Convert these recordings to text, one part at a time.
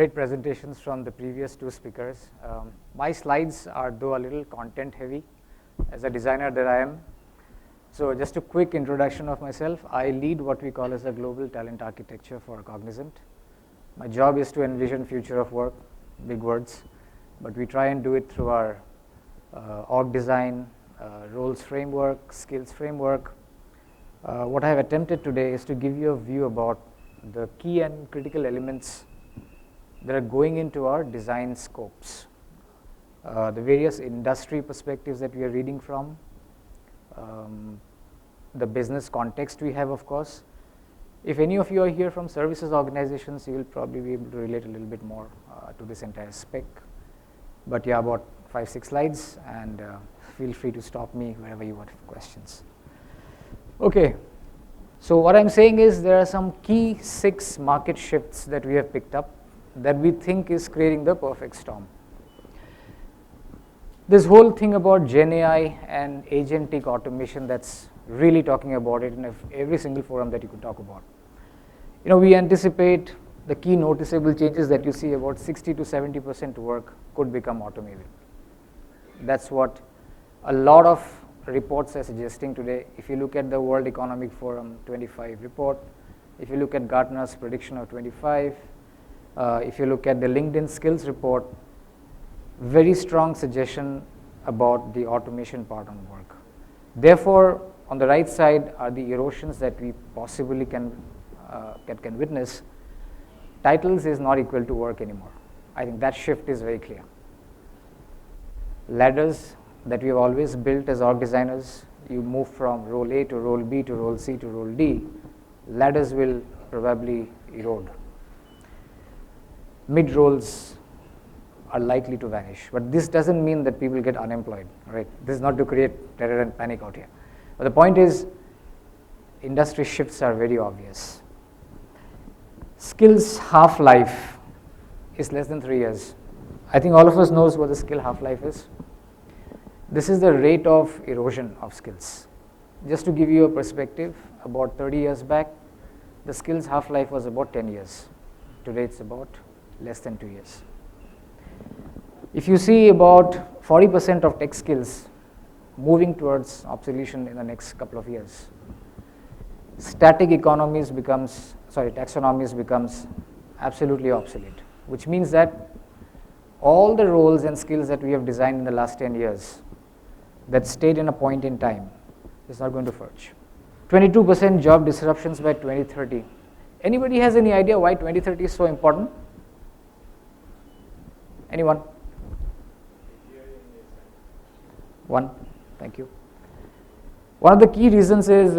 great presentations from the previous two speakers. My slides are though a little content heavy as a designer that I am. So just a quick introduction of myself. I lead what we call as a global talent architecture for Cognizant. My job is to envision future of work, big words, but we try and do it through our org design, roles framework, skills framework. What I have attempted today is to give you a view about the key and critical elements that are going into our design scopes. The various industry perspectives that we are reading from, the business context we have, of course. If any of you are here from services organizations, you will probably be able to relate a little bit more to this entire spec. But yeah, about 5-6 slides, and feel free to stop me wherever you want questions. Okay, so what I'm saying is there are some key 6 market shifts that we have picked up that we think is creating the perfect storm. This whole thing about Gen AI and agentic automation, that's really talking about it in every single forum that you could talk about. You know, we anticipate the key noticeable changes that you see, about 60 to 70% work could become automated. That's what a lot of reports are suggesting today. If you look at the World Economic Forum 25 report, if you look at Gartner's prediction of 25, if you look at the LinkedIn skills report, very strong suggestion about the automation part on work. Therefore, on the right side are the erosions that we possibly can witness. Titles is not equal to work anymore. I think that shift is very clear. Ladders that we have always built as org designers, you move from role A to role B to role C to role D, ladders will probably erode. Mid roles are likely to vanish, but this doesn't mean that people get unemployed, right? This is not to create terror and panic out here. But the point is, industry shifts are very obvious. Skills half-life is less than 3 years. I think all of us knows what the skill half-life is. This is the rate of erosion of skills. Just to give you a perspective, about 30 years back, the skills half-life was about 10 years. Today it's about less than 2 years. If you see about 40% of tech skills moving towards obsolescence in the next couple of years, taxonomies becomes absolutely obsolete, which means that all the roles and skills that we have designed in the last 10 years that stayed in a point in time is not going to furch. 22% job disruptions by 2030. Anybody has any idea why 2030 is so important? Anyone? One, thank you. One of the key reasons is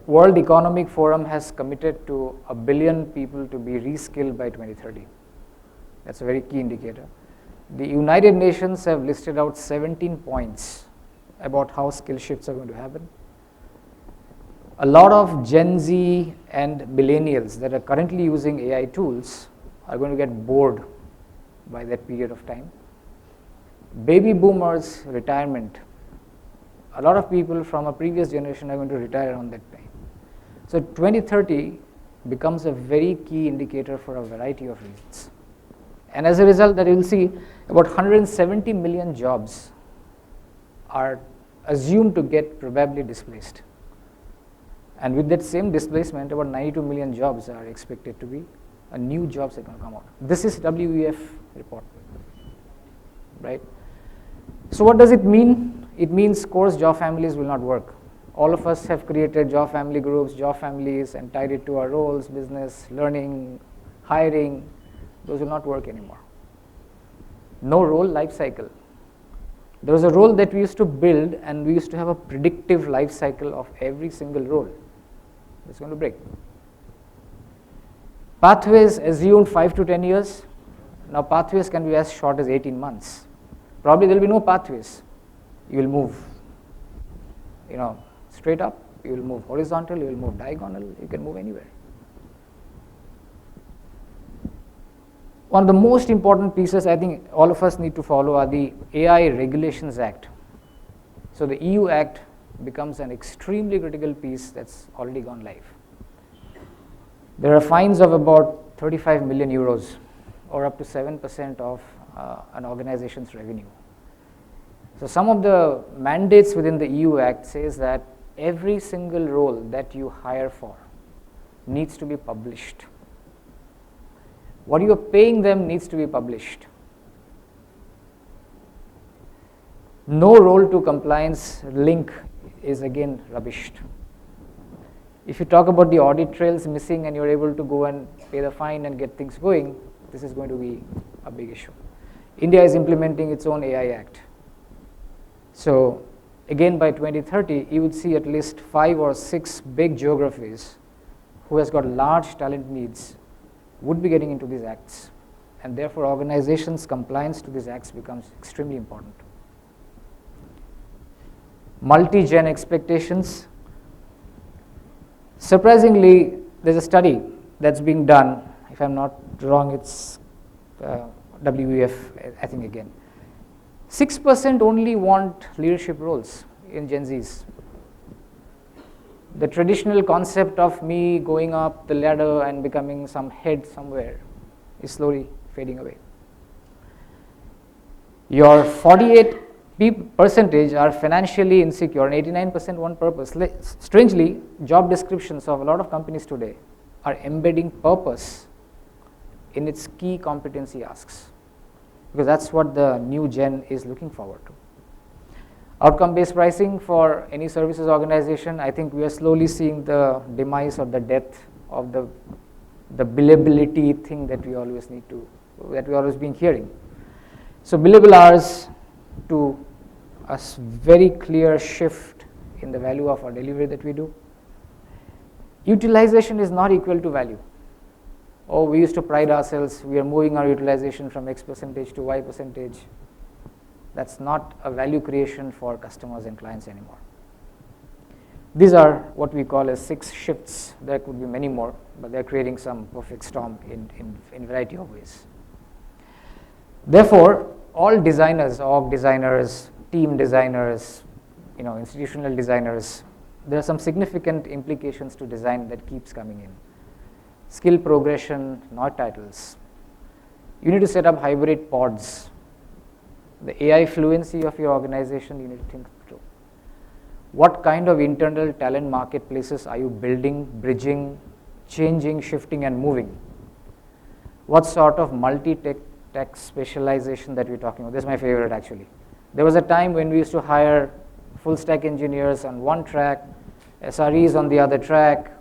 World Economic Forum has committed to 1 billion people to be reskilled by 2030. That's a very key indicator. The United Nations have listed out 17 points about how skill shifts are going to happen. A lot of Gen Z and millennials that are currently using AI tools are going to get bored by that period of time. Baby boomers retirement. A lot of people from a previous generation are going to retire around that time. So 2030 becomes a very key indicator for a variety of reasons. And as a result, that you will see about 170 million jobs are assumed to get probably displaced. And with that same displacement, about 92 million jobs are expected to be new jobs that are going to come out. This is WEF report, right? So what does it mean? It means course job families will not work. All of us have created job family groups, job families, and tied it to our roles, business, learning, hiring. Those will not work anymore. No role life cycle. There was a role that we used to build, and we used to have a predictive life cycle of every single role. It's going to break. Pathways assumed 5 to 10 years. Now pathways can be as short as 18 months. Probably there will be no pathways. You will move, straight up. You will move horizontal. You will move diagonal. You can move anywhere. One of the most important pieces I think all of us need to follow are the AI Regulations Act. So the EU Act becomes an extremely critical piece that's already gone live. There are fines of about 35 million euros or up to 7% of an organization's revenue. So some of the mandates within the EU Act says that every single role that you hire for needs to be published. What you are paying them needs to be published. No role to compliance link is again rubbished. If you talk about the audit trails missing and you're able to go and pay the fine and get things going, this is going to be a big issue. India is implementing its own AI Act. So again, by 2030, you would see at least 5 or 6 big geographies who has got large talent needs would be getting into these acts. And therefore, organizations' compliance to these acts becomes extremely important. Multi-gen expectations. Surprisingly, there's a study that's being done. If I'm not wrong, it's WEF, I think again. 6% only want leadership roles in Gen Zs. The traditional concept of me going up the ladder and becoming some head somewhere is slowly fading away. Your 48% are financially insecure and 89% want purpose. Strangely, job descriptions of a lot of companies today are embedding purpose in its key competency asks, because that's what the new gen is looking forward to. Outcome-based pricing for any services organization, I think we are slowly seeing the demise or the death of the billability thing that we always been hearing. So billable hours to a very clear shift in the value of our delivery that we do. Utilization is not equal to value. Oh, we used to pride ourselves, we are moving our utilization from X percentage to Y percentage. That's not a value creation for customers and clients anymore. These are what we call as 6 shifts. There could be many more, but they're creating some perfect storm in a variety of ways. Therefore, all designers, org designers, team designers, institutional designers, there are some significant implications to design that keeps coming in. Skill progression, not titles. You need to set up hybrid pods. The AI fluency of your organization, you need to think through. What kind of internal talent marketplaces are you building, bridging, changing, shifting, and moving? What sort of multi-tech specialization that we're talking about? This is my favorite, actually. There was a time when we used to hire full-stack engineers on one track, SREs on the other track,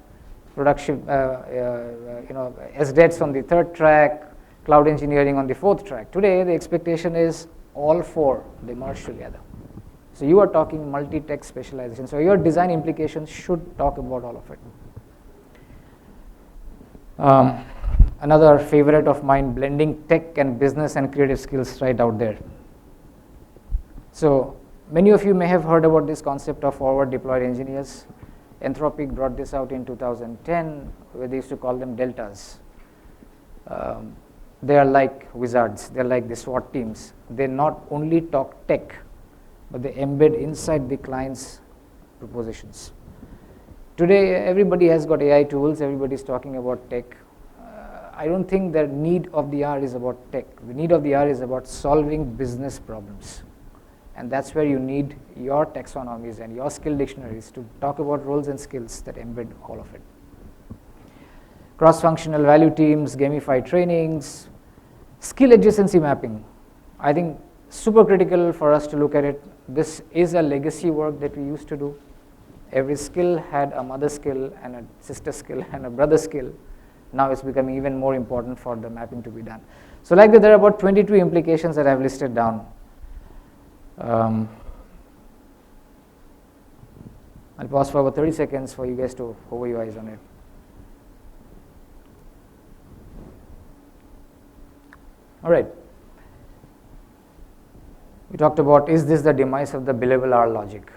production, SDETs on the third track, cloud engineering on the fourth track. Today, the expectation is all 4, they merge together. So you are talking multi-tech specialization. So your design implications should talk about all of it. Another favorite of mine, blending tech and business and creative skills right out there. So many of you may have heard about this concept of forward deployed engineers. Anthropic brought this out in 2010, where they used to call them deltas. They are like wizards. They're like the SWAT teams. They not only talk tech, but they embed inside the client's propositions. Today, everybody has got AI tools. Everybody's talking about tech. I don't think the need of the hour is about tech. The need of the hour is about solving business problems. And that's where you need your taxonomies and your skill dictionaries to talk about roles and skills that embed all of it. Cross-functional value teams, gamified trainings, skill adjacency mapping. I think super critical for us to look at it. This is a legacy work that we used to do. Every skill had a mother skill and a sister skill and a brother skill. Now it's becoming even more important for the mapping to be done. So like that, there are about 22 implications that I've listed down. I'll pause for about 30 seconds for you guys to hover your eyes on it. All right. We talked about, is this the demise of the billable hour logic?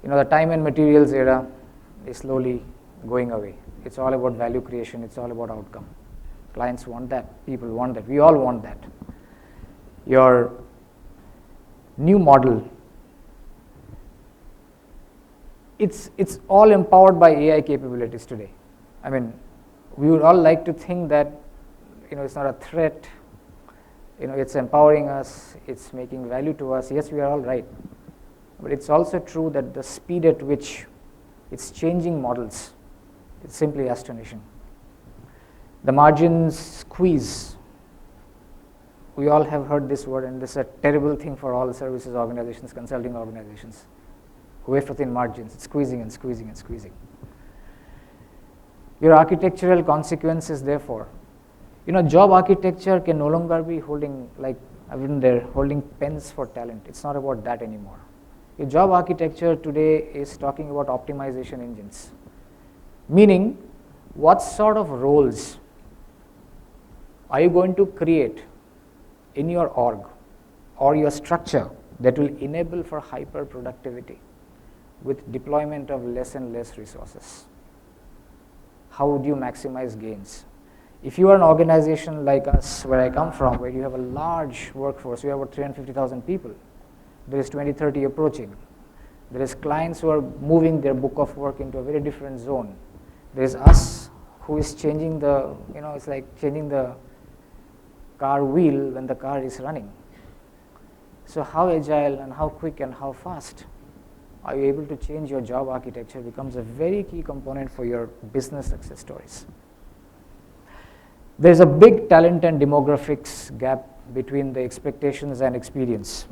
The time and materials era is slowly going away. It's all about value creation. It's all about outcome. Clients want that. People want that. We all want that. Your new model, it's all empowered by AI capabilities today. I mean, we would all like to think that it's not a threat, it's empowering us, it's making value to us. Yes, we are all right. But it's also true that the speed at which it's changing models, it's simply astonishing. The margins squeeze. We all have heard this word, and this is a terrible thing for all services organizations, consulting organizations. Wafer thin margins, it's squeezing and squeezing and squeezing. Your architectural consequences, therefore, job architecture can no longer be holding, like I've been there, holding pens for talent. It's not about that anymore. Your job architecture today is talking about optimization engines, meaning what sort of roles are you going to create in your org or your structure that will enable for hyper productivity with deployment of less and less resources? How would you maximize gains? If you are an organization like us, where I come from, where you have a large workforce, you have about 350,000 people, there is 2030 approaching. There is clients who are moving their book of work into a very different zone. There is us who is changing the, it's like changing the car wheel when the car is running. So how agile and how quick and how fast are you able to change your job architecture becomes a very key component for your business success stories. There's a big talent and demographics gap between the expectations and experience.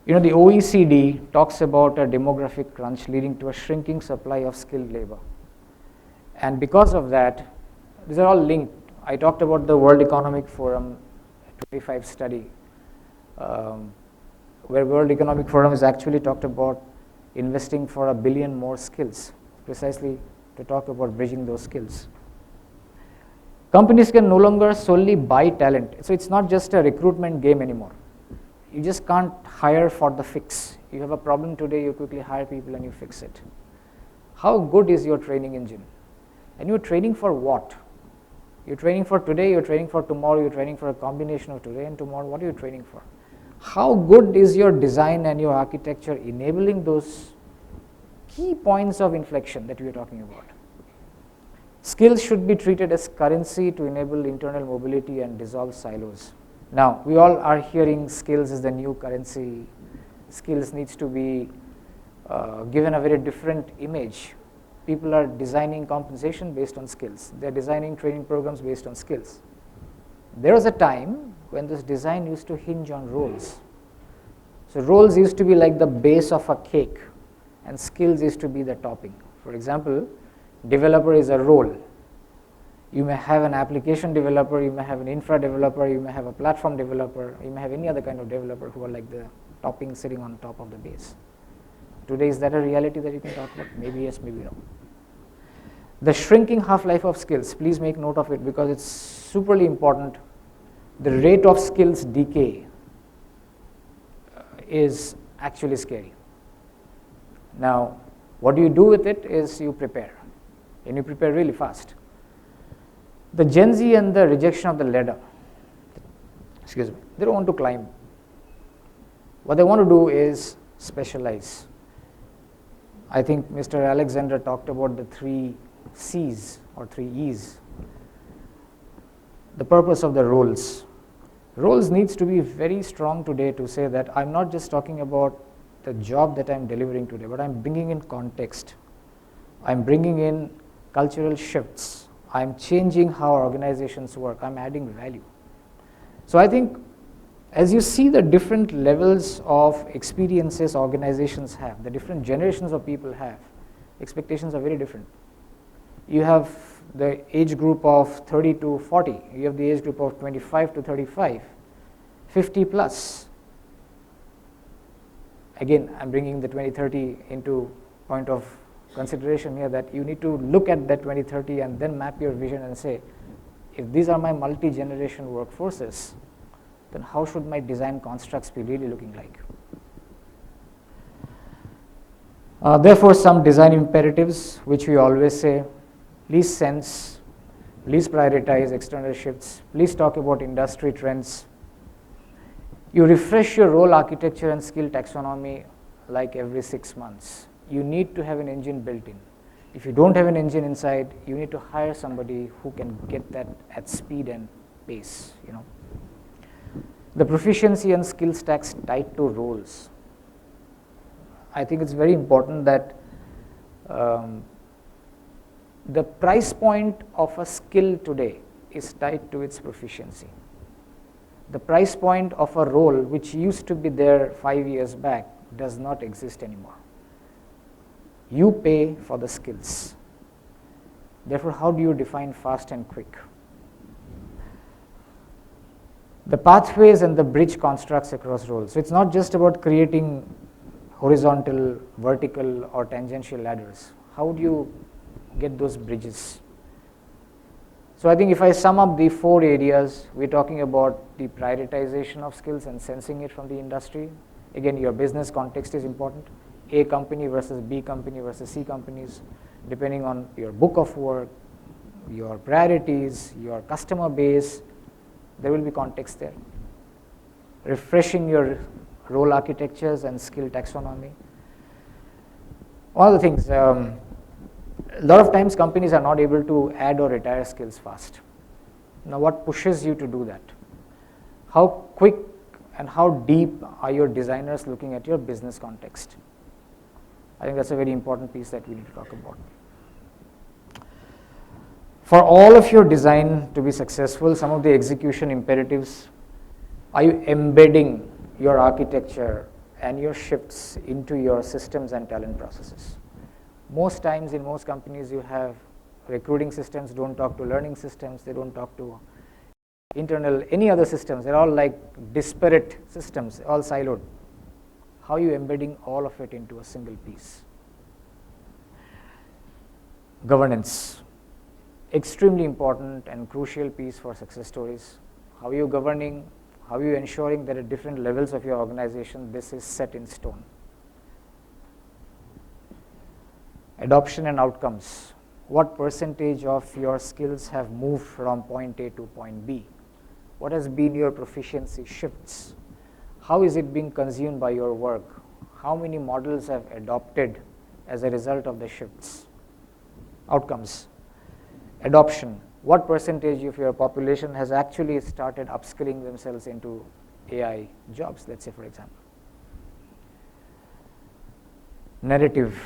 The OECD talks about a demographic crunch leading to a shrinking supply of skilled labor. And because of that, these are all linked. I talked about the World Economic Forum 25 study, where World Economic Forum has actually talked about investing for 1 billion more skills, precisely to talk about bridging those skills. Companies can no longer solely buy talent. So it's not just a recruitment game anymore. You just can't hire for the fix. You have a problem today, you quickly hire people and you fix it. How good is your training engine? And you're training for what? You're training for today, you're training for tomorrow, you're training for a combination of today and tomorrow. What are you training for? How good is your design and your architecture enabling those key points of inflection that we are talking about? Skills should be treated as currency to enable internal mobility and dissolve silos. Now, we all are hearing skills is the new currency. Skills needs to be given a very different image. People are designing compensation based on skills. They're designing training programs based on skills. There was a time when this design used to hinge on roles. So roles used to be like the base of a cake, and skills used to be the topping. For example, developer is a role. You may have an application developer, you may have an infra developer, you may have a platform developer, you may have any other kind of developer who are like the topping sitting on top of the base. Today, is that a reality that you can talk about? Maybe yes, maybe no. The shrinking half-life of skills, please make note of it because it's superly important. The rate of skills decay is actually scary. Now, what do you do with it is you prepare, and you prepare really fast. The Gen Z and the rejection of the ladder, they don't want to climb. What they want to do is specialize. I think Mr. Alexander talked about the 3 C's or 3 E's. The purpose of the roles. Roles needs to be very strong today to say that I'm not just talking about the job that I'm delivering today, but I'm bringing in context. I'm bringing in cultural shifts. I'm changing how organizations work. I'm adding value. So I think as you see the different levels of experiences organizations have, the different generations of people have, expectations are very different. You have the age group of 30 to 40. You have the age group of 25 to 35, 50 plus. Again, I'm bringing the 2030 into point of consideration here, that you need to look at that 2030 and then map your vision and say, if these are my multi-generation workforces, then how should my design constructs be really looking like? Therefore, some design imperatives, which we always say, please sense, please prioritize external shifts, please talk about industry trends. You refresh your role architecture and skill taxonomy like every 6 months. You need to have an engine built in. If you don't have an engine inside, you need to hire somebody who can get that at speed and pace. The proficiency and skill stacks tied to roles. I think it's very important that the price point of a skill today is tied to its proficiency. The price point of a role which used to be there 5 years back does not exist anymore. You pay for the skills. Therefore, how do you define fast and quick? The pathways and the bridge constructs across roles. So it's not just about creating horizontal, vertical, or tangential ladders. How do you get those bridges? So I think if I sum up the 4 areas, we're talking about the prioritization of skills and sensing it from the industry. Again, your business context is important. A company versus B company versus C companies, depending on your book of work, your priorities, your customer base, there will be context there. Refreshing your role architectures and skill taxonomy. One of the things, a lot of times companies are not able to add or retire skills fast. Now what pushes you to do that? How quick and how deep are your designers looking at your business context? I think that's a very important piece that we need to talk about. For all of your design to be successful, some of the execution imperatives, are you embedding your architecture and your shifts into your systems and talent processes? Most times in most companies you have recruiting systems don't talk to learning systems, they don't talk to internal, any other systems, they're all like disparate systems, all siloed. How are you embedding all of it into a single piece? Governance, extremely important and crucial piece for success stories. How are you governing? How are you ensuring that at different levels of your organization this is set in stone? Adoption and outcomes. What percentage of your skills have moved from point A to point B? What has been your proficiency shifts? How is it being consumed by your work? How many models have adopted as a result of the shifts? Outcomes. Adoption. What percentage of your population has actually started upskilling themselves into AI jobs, let's say for example. Narrative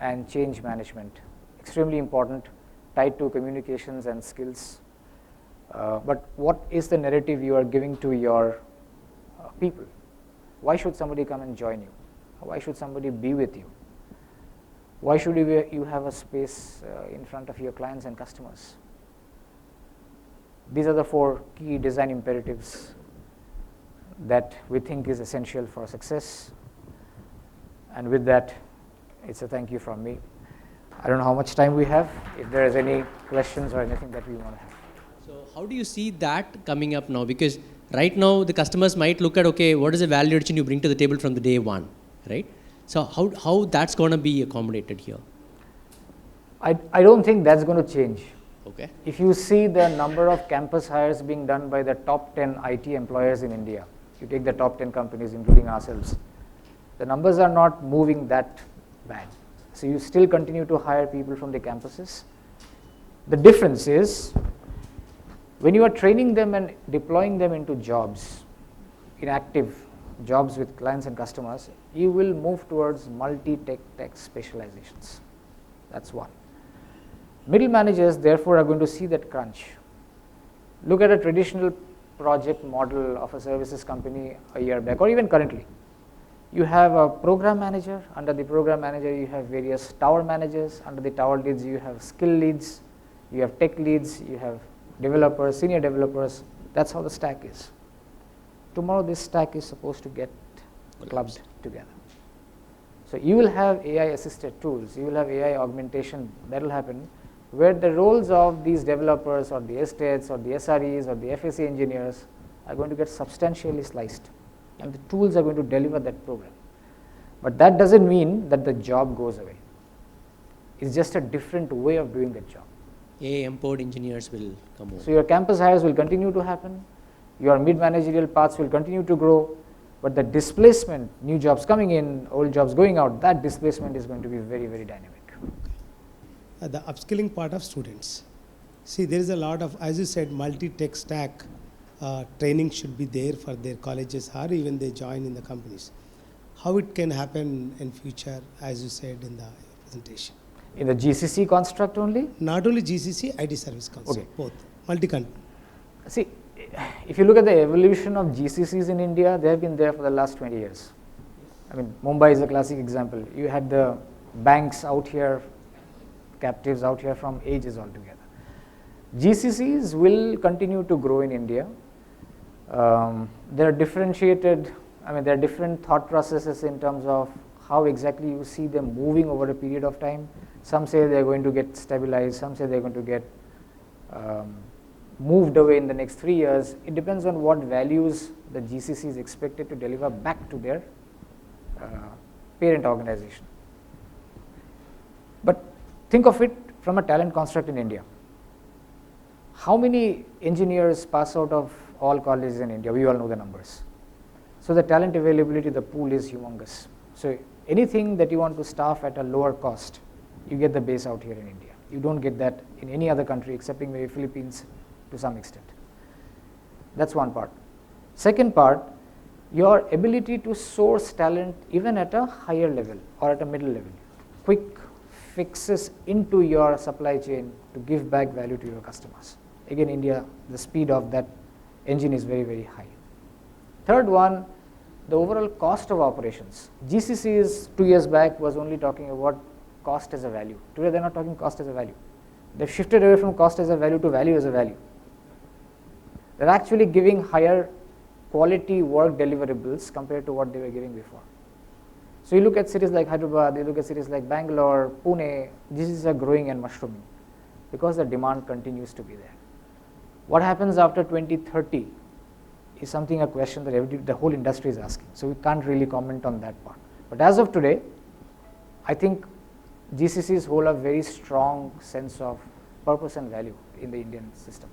and change management. Extremely important, tied to communications and skills. But what is the narrative you are giving to your people? Why should somebody come and join you? Why should somebody be with you? Why should you have a space in front of your clients and customers? These are the 4 key design imperatives that we think is essential for success. And with that, it's a thank you from me. I don't know how much time we have, if there is any questions or anything that we want to have. So how do you see that coming up now? Because right now the customers might look at, okay, what is the value addition you bring to the table from the day one, right? So how that's going to be accommodated here? I don't think that's going to change. Okay. If you see the number of campus hires being done by the top 10 IT employers in India, you take the top 10 companies including ourselves, the numbers are not moving that bad. So you still continue to hire people from the campuses. The difference is when you are training them and deploying them into jobs, in active jobs with clients and customers, you will move towards multi-tech specializations. That's one. Middle managers, therefore, are going to see that crunch. Look at a traditional project model of a services company a year back, or even currently. You have a program manager. Under the program manager, you have various tower managers. Under the tower leads, you have skill leads. You have tech leads. You have developers, senior developers. That's how the stack is. Tomorrow, this stack is supposed to get clubbed together. So you will have AI-assisted tools. You will have AI augmentation. That will happen, where the roles of these developers or the estates or the SREs or the FSC engineers are going to get substantially sliced, and the tools are going to deliver that program. But that doesn't mean that the job goes away. It's just a different way of doing that job. AI-empowered engineers will come over. So your campus hires will continue to happen, your mid-managerial paths will continue to grow, but the displacement, new jobs coming in, old jobs going out, that displacement is going to be very, very dynamic. the upskilling part of students. See, there is a lot of, as you said, multi-tech stack training should be there for their colleges or even they join in the companies. How it can happen in future, as you said in the presentation? In the GCC construct only? Not only GCC, IT service concept, Okay. both, multi-country. See, if you look at the evolution of GCCs in India, they have been there for the last 20 years. I mean, Mumbai is a classic example. You had the banks out here, captives out here from ages altogether. GCCs will continue to grow in India. There are differentiated, there are different thought processes in terms of how exactly you see them moving over a period of time. Some say they're going to get stabilized, some say they're going to get moved away in the next 3 years. It depends on what values the GCC is expected to deliver back to their parent organization. But think of it from a talent construct in India. How many engineers pass out of all colleges in India? We all know the numbers. So the talent availability, the pool is humongous. So anything that you want to staff at a lower cost, you get the base out here in India. You don't get that in any other country excepting maybe Philippines to some extent. That's one part. Second part, your ability to source talent even at a higher level or at a middle level. Quick fixes into your supply chain to give back value to your customers. Again, India, the speed of that engine is very, very high. Third one, the overall cost of operations. GCCs 2 years back was only talking about cost as a value. Today they're not talking cost as a value. They've shifted away from cost as a value to value as a value. They're actually giving higher quality work deliverables compared to what they were giving before. So you look at cities like Hyderabad, you look at cities like Bangalore, Pune, GCCs are growing and mushrooming because the demand continues to be there. What happens after 2030 is something, a question that the whole industry is asking. So we can't really comment on that part. But as of today, I think GCCs hold a very strong sense of purpose and value in the Indian system.